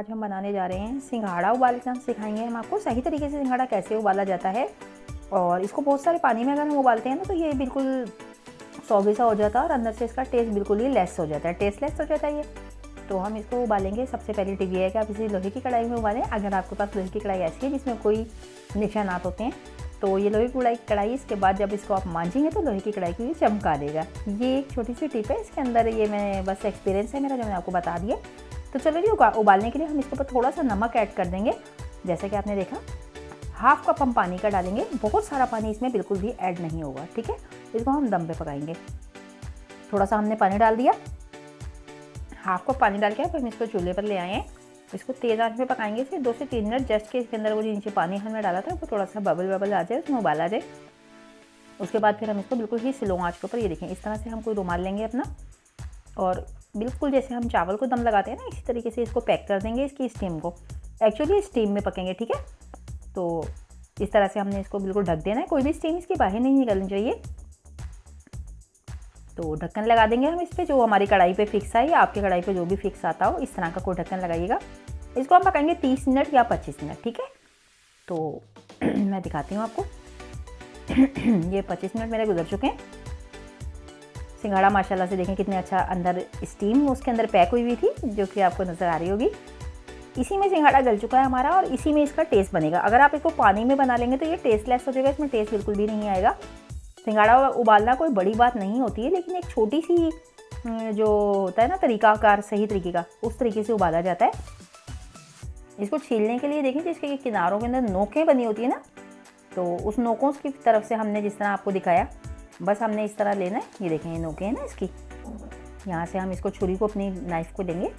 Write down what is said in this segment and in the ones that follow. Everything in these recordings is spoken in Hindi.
आज हम बनाने जा रहे हैं सिंघाड़ा उबालना सिखाएंगे हम आपको सही तरीके से सिंघाड़ा कैसे उबाला जाता है। और इसको बहुत सारे पानी में अगर हम उबालते हैं ना तो ये बिल्कुल सौगी सा हो जाता है और अंदर से इसका टेस्ट बिल्कुल ही लेस हो जाता है, टेस्टलेस हो जाता है ये। तो हम इसको उबालेंगे। सबसे पहले टिप ये है कि आप इसे लोहे की कढ़ाई में उबालें। अगर आपके पास लोहे की कढ़ाई ऐसी है जिसमें कोई निशानात होते हैं तो ये लोहे की कढ़ाई इसके बाद जब इसको आप मांजेंगे तो लोहे की कढ़ाई को ये चमका देगा। ये एक छोटी सी टिप है, इसके अंदर ये मैं बस एक्सपीरियंस है मेरा जो मैंने आपको बता दिया। तो चलो जी उबालने के लिए हम इसके ऊपर थोड़ा सा नमक ऐड कर देंगे। जैसे कि आपने देखा हाफ कप हम पानी का डालेंगे, बहुत सारा पानी इसमें बिल्कुल भी ऐड नहीं होगा, ठीक है। इसको हम दम पे पकाएंगे। थोड़ा सा हमने पानी डाल दिया, हाफ कप पानी डाल के फिर हम इसको चूल्हे पर ले आए हैं। इसको तेज़ आंच पे पकाएंगे फिर 2 से 3 मिनट, जस्ट के इसके अंदर वो जो नीचे पानी हमने डाला था वो थोड़ा सा बबल आ जाए, उसमें उबाल आ जाए। उसके बाद फिर हम इसको बिल्कुल ही स्लो आंच के ऊपर ये देखें इस तरह से हम कोई रुमाल लेंगे अपना और बिल्कुल जैसे हम चावल को दम लगाते हैं ना इसी तरीके से इसको पैक कर देंगे इसकी स्टीम को। एक्चुअली स्टीम में पकेंगे, ठीक है। तो इस तरह से हमने इसको बिल्कुल ढक देना है, कोई भी स्टीम इसकी बाहर नहीं निकलनी चाहिए। तो ढक्कन लगा देंगे हम इस पर, जो हमारी कढ़ाई पे फिक्स है या आपकी कढ़ाई पे जो भी फिक्स आता हो इस तरह का कोई ढक्कन लगाइएगा। इसको हम पकाएंगे 30 मिनट या 25 मिनट, ठीक है। तो मैं दिखाती हूँ आपको। ये 25 मिनट मेरे गुजर चुके हैं। सिंघाड़ा माशाल्लाह से देखें कितने अच्छा अंदर स्टीम उसके अंदर पैक हुई हुई थी जो कि आपको नज़र आ रही होगी। इसी में सिंघाड़ा गल चुका है हमारा और इसी में इसका टेस्ट बनेगा। अगर आप इसको पानी में बना लेंगे तो ये टेस्टलेस हो जाएगा, इसमें टेस्ट बिल्कुल भी नहीं आएगा। सिंघाड़ा उबालना कोई बड़ी बात नहीं होती है, लेकिन एक छोटी सी जो होता है ना तरीकाकार सही तरीके का, उस तरीके से उबाला जाता है। इसको छीलने के लिए देखें जिसके किनारों के अंदर नोकें बनी होती है ना, तो उस नोकों की तरफ से हमने जिस तरह आपको दिखाया बस हमने इस तरह लेना है। ये देखें ये नोकें हैं ना इसकी, यहाँ से हम इसको छुरी को अपनी नाइफ़ को देंगे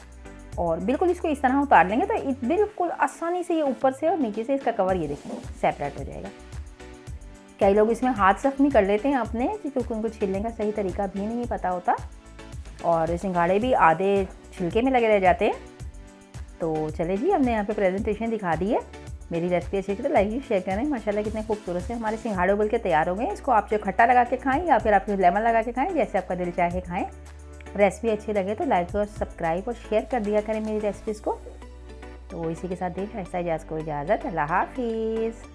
और बिल्कुल इसको इस तरह उतार लेंगे तो बिल्कुल आसानी से ये ऊपर से और नीचे से इसका कवर ये देखें सेपरेट हो जाएगा। कई लोग इसमें हाथ जख्मी कर लेते हैं अपने, क्योंकि उनको छीलने का सही तरीका भी नहीं पता होता और सिंघाड़े भी आधे छिलके में लगे रह जाते हैं। तो चले जी हमने यहाँ पे प्रेजेंटेशन दिखा दी है। मेरी रेसिपी अच्छी लगी तो लाइक शेयर करें। माशाल्लाह कितने खूबसूरत से हमारे सिंघाड़े उबल के तैयार हो गए। इसको आप जो खट्टा लगा के खाएं या फिर आप लेमन लगा के खाएं, जैसे आपका दिल चाहे खाएं। रेसिपी अच्छी लगे तो लाइक और सब्सक्राइब और शेयर कर दिया करें मेरी रेसिपीज़ को। तो इसी के साथ देख ऐसा इजाज़त को इजाज़त, अल्लाह हाफिज़।